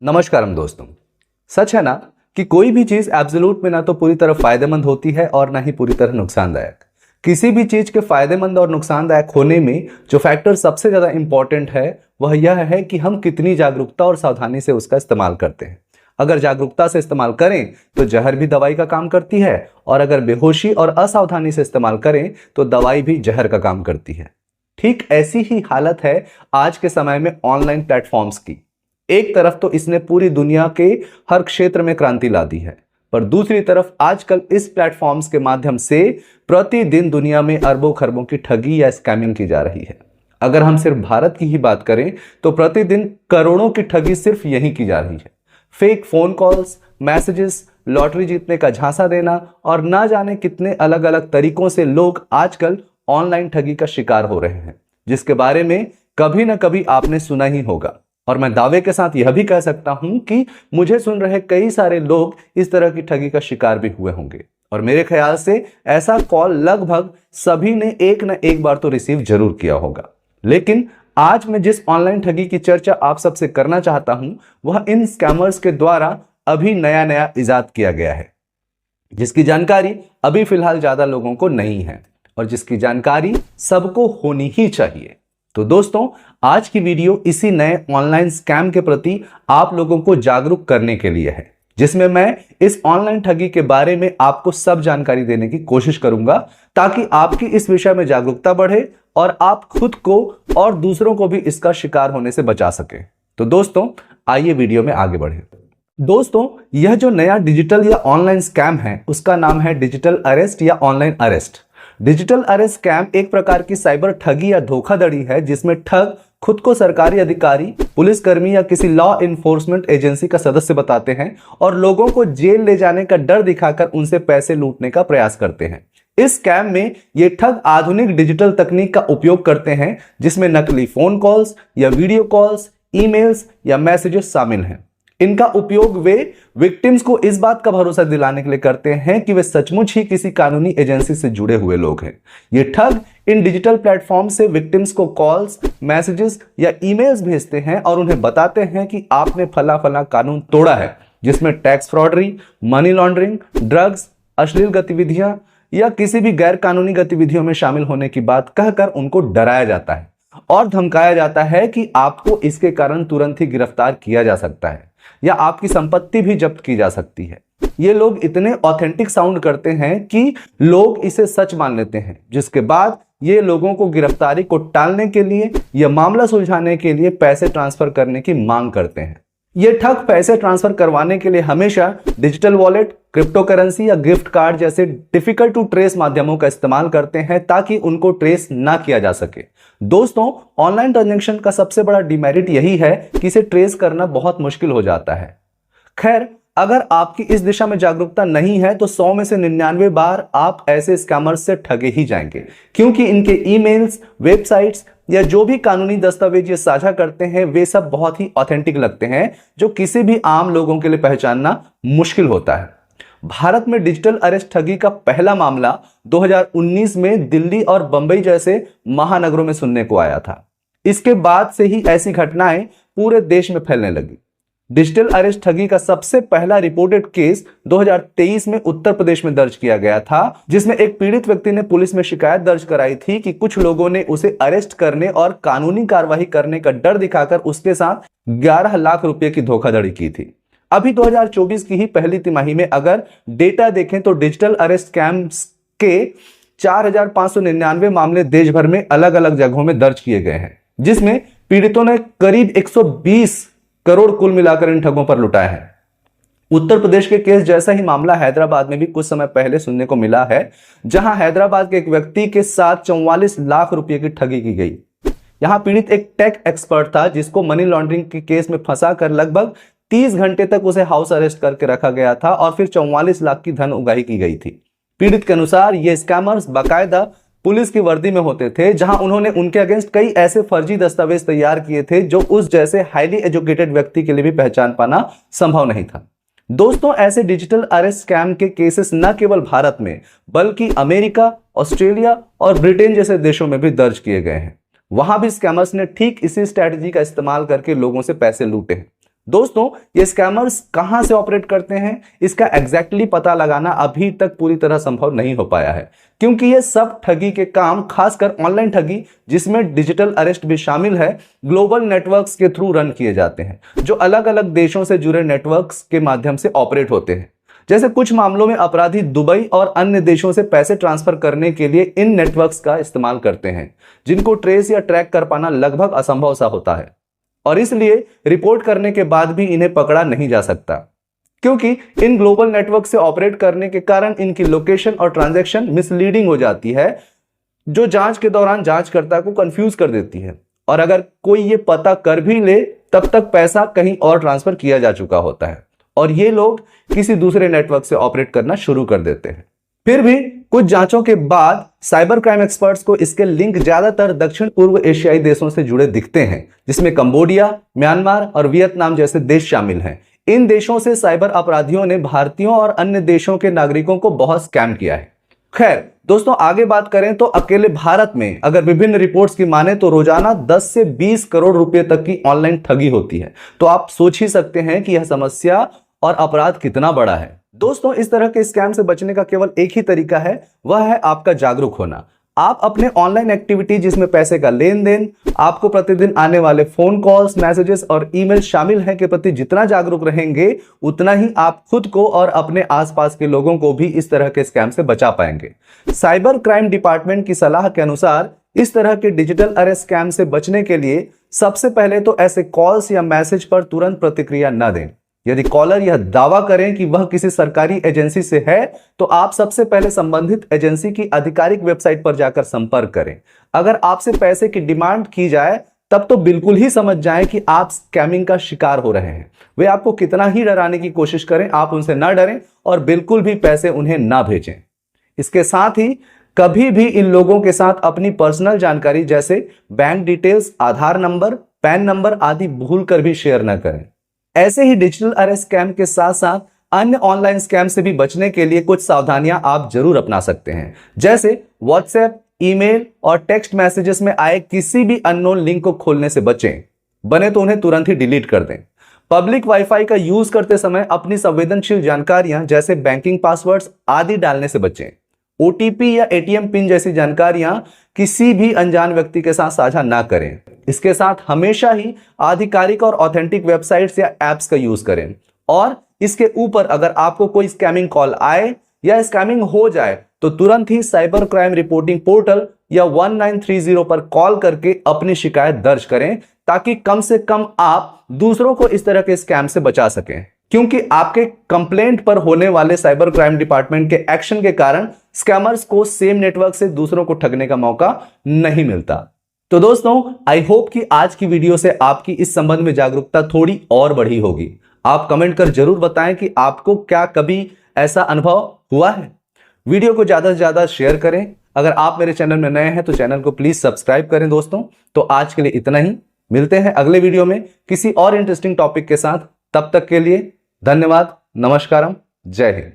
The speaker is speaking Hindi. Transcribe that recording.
नमस्कारम दोस्तों। सच है ना कि कोई भी चीज एब्सोल्यूट में ना तो पूरी तरह फायदेमंद होती है और ना ही पूरी तरह नुकसानदायक। किसी भी चीज के फायदेमंद और नुकसानदायक होने में जो फैक्टर सबसे ज्यादा इंपॉर्टेंट है वह यह है कि हम कितनी जागरूकता और सावधानी से उसका इस्तेमाल करते हैं। अगर जागरूकता से इस्तेमाल करें तो जहर भी दवाई का काम करती है, और अगर बेहोशी और असावधानी से इस्तेमाल करें तो दवाई भी जहर का काम करती है। ठीक ऐसी ही हालत है आज के समय में ऑनलाइन प्लेटफॉर्म्स की। एक तरफ तो इसने पूरी दुनिया के हर क्षेत्र में क्रांति ला दी है, पर दूसरी तरफ आजकल इस प्लेटफॉर्म्स के माध्यम से प्रतिदिन दुनिया में अरबों खरबों की ठगी या स्कैमिंग की जा रही है। अगर हम सिर्फ भारत की ही बात करें तो प्रतिदिन करोड़ों की ठगी सिर्फ यहीं की जा रही है। Fake phone calls, messages, lottery जीतने का झांसा देना और ना जाने कितने अलग अलग तरीकों से लोग आजकल ऑनलाइन ठगी का शिकार हो रहे हैं, जिसके बारे में कभी ना कभी आपने सुना ही होगा। और मैं दावे के साथ यह भी कह सकता हूं कि मुझे सुन रहे कई सारे लोग इस तरह की ठगी का शिकार भी हुए होंगे, और मेरे ख्याल से ऐसा कॉल लगभग सभी ने एक न एक बार तो रिसीव जरूर किया होगा। लेकिन आज मैं जिस ऑनलाइन ठगी की चर्चा आप सबसे करना चाहता हूं वह इन स्कैमर्स के द्वारा अभी नया नया इजाद किया गया है, जिसकी जानकारी अभी फिलहाल ज्यादा लोगों को नहीं है और जिसकी जानकारी सबको होनी ही चाहिए। तो दोस्तों, आज की वीडियो इसी नए ऑनलाइन स्कैम के प्रति आप लोगों को जागरूक करने के लिए है, जिसमें मैं इस ऑनलाइन ठगी के बारे में आपको सब जानकारी देने की कोशिश करूंगा ताकि आपकी इस विषय में जागरूकता बढ़े और आप खुद को और दूसरों को भी इसका शिकार होने से बचा सके। तो दोस्तों, आइए वीडियो में आगे बढ़े। दोस्तों, यह जो नया डिजिटल या ऑनलाइन स्कैम है उसका नाम है डिजिटल अरेस्ट या online arrest. Digital arrest scam एक प्रकार की साइबर ठगी या धोखाधड़ी है जिसमें ठग खुद को सरकारी अधिकारी, पुलिसकर्मी या किसी लॉ इन्फोर्समेंट एजेंसी का सदस्य बताते हैं और लोगों को जेल ले जाने का डर दिखाकर उनसे पैसे लूटने का प्रयास करते हैं। इस स्कैम में ये ठग आधुनिक डिजिटल तकनीक का उपयोग करते हैं, जिसमें नकली फोन कॉल्स या वीडियो कॉल्स, ईमेल्स या मैसेजेस शामिल हैं। इनका उपयोग वे विक्टिम्स को इस बात का भरोसा दिलाने के लिए करते हैं कि वे सचमुच ही किसी कानूनी एजेंसी से जुड़े हुए लोग हैं। ये ठग इन डिजिटल प्लेटफॉर्म से विक्टिम्स को कॉल्स, मैसेजेस या ईमेल्स भेजते हैं और उन्हें बताते हैं कि आपने फला फला कानून तोड़ा है, जिसमें टैक्स फ्रॉडरी, मनी लॉन्ड्रिंग, ड्रग्स, अश्लील गतिविधियां या किसी भी गैर कानूनी गतिविधियों में शामिल होने की बात कहकर उनको डराया जाता है और धमकाया जाता है कि आपको इसके कारण तुरंत ही गिरफ्तार किया जा सकता है या आपकी संपत्ति भी जब्त की जा सकती है। ये लोग इतने ऑथेंटिक साउंड करते हैं कि लोग इसे सच मान लेते हैं, जिसके बाद ये लोगों को गिरफ्तारी को टालने के लिए या मामला सुलझाने के लिए पैसे ट्रांसफर करने की मांग करते हैं। ये ठग पैसे ट्रांसफर करवाने के लिए हमेशा डिजिटल वॉलेट, क्रिप्टो करेंसी या गिफ्ट कार्ड जैसे डिफिकल्ट टू ट्रेस माध्यमों का इस्तेमाल करते हैं ताकि उनको ट्रेस ना किया जा सके। दोस्तों, ऑनलाइन ट्रांजैक्शन का सबसे बड़ा डिमेरिट यही है कि इसे ट्रेस करना बहुत मुश्किल हो जाता है। खैर, अगर आपकी इस दिशा में जागरूकता नहीं है तो 100 में से 99 बार आप ऐसे स्कैमर्स से ठगे ही जाएंगे, क्योंकि इनके ईमेल्स, वेबसाइट्स या जो भी कानूनी दस्तावेज ये साझा करते हैं वे सब बहुत ही ऑथेंटिक लगते हैं, जो किसी भी आम लोगों के लिए पहचानना मुश्किल होता है। भारत में डिजिटल अरेस्ट ठगी का पहला मामला 2019 में दिल्ली और बंबई जैसे महानगरों में सुनने को आया था। इसके बाद से ही ऐसी घटनाएं पूरे देश में फैलने लगी। डिजिटल अरेस्ट ठगी का सबसे पहला रिपोर्टेड केस 2023 में उत्तर प्रदेश में दर्ज किया गया था, जिसमें एक पीड़ित व्यक्ति ने पुलिस में शिकायत दर्ज कराई थी कि कुछ लोगों ने उसे अरेस्ट करने और कानूनी कार्रवाई करने का डर दिखाकर उसके साथ 11 लाख रुपए की धोखाधड़ी की थी। अभी 2024 की ही पहली तिमाही में अगर डेटा देखें तो डिजिटल अरेस्ट स्कैम्स के 4599 मामले देश भर में अलग अलग जगहों में दर्ज किए गए हैं, जिसमें पीड़ितों ने करीब 120 करोड़ कुल मिलाकर इन ठगों पर लुटाया है। उत्तर प्रदेश के केस जैसा ही मामला हैदराबाद में भी कुछ समय पहले सुनने को मिला है, जहां हैदराबाद के एक व्यक्ति के साथ 44 लाख रुपए की ठगी की गई। यहां पीड़ित एक टेक एक्सपर्ट था जिसको मनी लॉन्ड्रिंग के केस में फंसाकर लगभग 30 घंटे तक उसे हाउस अरेस्ट करके रखा गया था और फिर 44 लाख की धन उगाही की गई थी। पीड़ित के अनुसार ये स्कैमर्स बाकायदा पुलिस की वर्दी में होते थे, जहां उन्होंने उनके अगेंस्ट कई ऐसे फर्जी दस्तावेज तैयार किए थे जो उस जैसे हाईली एजुकेटेड व्यक्ति के लिए भी पहचान पाना संभव नहीं था। दोस्तों, ऐसे डिजिटल अरेस्ट स्कैम के केसेस न केवल भारत में बल्कि अमेरिका, ऑस्ट्रेलिया और ब्रिटेन जैसे देशों में भी दर्ज किए गए हैं। वहां भी स्कैमर्स ने ठीक इसी स्ट्रैटेजी का इस्तेमाल करके लोगों से पैसे लूटे हैं। दोस्तों, ये स्कैमर्स कहां से ऑपरेट करते हैं, इसका एग्जैक्टली पता लगाना अभी तक पूरी तरह संभव नहीं हो पाया है, क्योंकि ये सब ठगी के काम, खासकर ऑनलाइन ठगी जिसमें डिजिटल अरेस्ट भी शामिल है, ग्लोबल नेटवर्क्स के थ्रू रन किए जाते हैं, जो अलग अलग देशों से जुड़े नेटवर्क्स के माध्यम से ऑपरेट होते हैं। जैसे कुछ मामलों में अपराधी दुबई और अन्य देशों से पैसे ट्रांसफर करने के लिए इन नेटवर्क्स का इस्तेमाल करते हैं, जिनको ट्रेस या ट्रैक कर पाना लगभग असंभव सा होता है, और इसलिए रिपोर्ट करने के बाद भी इन्हें पकड़ा नहीं जा सकता, क्योंकि इन ग्लोबल नेटवर्क से ऑपरेट करने के कारण इनकी लोकेशन और ट्रांजैक्शन मिसलीडिंग हो जाती है, जो जांच के दौरान जांचकर्ता को कंफ्यूज कर देती है, और अगर कोई ये पता कर भी ले तब तक पैसा कहीं और ट्रांसफर किया जा चुका होता है और ये लोग किसी दूसरे नेटवर्क से ऑपरेट करना शुरू कर देते हैं। फिर भी कुछ जांचों के बाद साइबर क्राइम एक्सपर्ट्स को इसके लिंक ज्यादातर दक्षिण पूर्व एशियाई देशों से जुड़े दिखते हैं, जिसमें कंबोडिया, म्यांमार और वियतनाम जैसे देश शामिल हैं। इन देशों से साइबर अपराधियों ने भारतीयों और अन्य देशों के नागरिकों को बहुत स्कैम किया है। खैर दोस्तों, आगे बात करें तो अकेले भारत में अगर विभिन्न रिपोर्ट्स की माने तो रोजाना 10 से 20 करोड़ रुपए तक की ऑनलाइन ठगी होती है। तो आप सोच ही सकते हैं कि यह समस्या और अपराध कितना बड़ा है। दोस्तों, इस तरह के स्कैम से बचने का केवल एक ही तरीका है, वह है आपका जागरूक होना। आप अपने ऑनलाइन एक्टिविटी जिसमें पैसे का लेन देन, आपको प्रतिदिन आने वाले फोन कॉल्स, मैसेजेस और ईमेल शामिल हैं के प्रति जितना जागरूक रहेंगे, उतना ही आप खुद को और अपने आसपास के लोगों को भी इस तरह के स्कैम से बचा पाएंगे। साइबर क्राइम डिपार्टमेंट की सलाह के अनुसार इस तरह के डिजिटल अरेस्ट स्कैम से बचने के लिए सबसे पहले तो ऐसे कॉल्स या मैसेज पर तुरंत प्रतिक्रिया न दें। यदि कॉलर यह दावा करें कि वह किसी सरकारी एजेंसी से है, तो आप सबसे पहले संबंधित एजेंसी की आधिकारिक वेबसाइट पर जाकर संपर्क करें। अगर आपसे पैसे की डिमांड की जाए तब तो बिल्कुल ही समझ जाएं कि आप स्कैमिंग का शिकार हो रहे हैं। वे आपको कितना ही डराने की कोशिश करें, आप उनसे ना डरें और बिल्कुल भी पैसे उन्हें ना भेजें। इसके साथ ही कभी भी इन लोगों के साथ अपनी पर्सनल जानकारी जैसे बैंक डिटेल्स, आधार नंबर, पैन नंबर आदि भूलकर भी शेयर न करें। ऐसे ही डिजिटल अरेस्ट स्कैम के साथ साथ अन्य ऑनलाइन स्कैम से भी बचने के लिए कुछ सावधानियां आप जरूर अपना सकते हैं। जैसे व्हाट्सएप, ईमेल और टेक्स्ट मैसेजेस में आए किसी भी अननोन लिंक को खोलने से बचें। बने तो उन्हें तुरंत ही डिलीट कर दें। पब्लिक वाईफाई का यूज करते समय अपनी संवेदनशील जानकारियां जैसे बैंकिंग पासवर्ड्स आदि डालने से बचें। ओटीपी या एटीएम पिन जैसी जानकारियां किसी भी अनजान व्यक्ति के साथ साझा ना करें। इसके साथ हमेशा ही आधिकारिक और ऑथेंटिक वेबसाइट्स या एप्स का यूज करें। और इसके ऊपर अगर आपको कोई स्कैमिंग कॉल आए या स्कैमिंग हो जाए तो तुरंत ही साइबर क्राइम रिपोर्टिंग पोर्टल या 1930 पर कॉल करके अपनी शिकायत दर्ज करें, ताकि कम से कम आप दूसरों को इस तरह के स्कैम से बचा सकें। क्योंकि आपके कंप्लेंट पर होने वाले साइबर क्राइम डिपार्टमेंट के एक्शन के कारण स्कैमर्स को सेम नेटवर्क से दूसरों को ठगने का मौका नहीं मिलता। तो दोस्तों, आई होप कि आज की वीडियो से आपकी इस संबंध में जागरूकता थोड़ी और बढ़ी होगी। आप कमेंट कर जरूर बताएं कि आपको क्या कभी ऐसा अनुभव हुआ है। वीडियो को ज्यादा से ज्यादा शेयर करें। अगर आप मेरे चैनल में नए हैं तो चैनल को प्लीज सब्सक्राइब करें। दोस्तों, तो आज के लिए इतना ही। मिलते हैं अगले वीडियो में किसी और इंटरेस्टिंग टॉपिक के साथ। तब तक के लिए धन्यवाद, नमस्कारम, जय हिंद।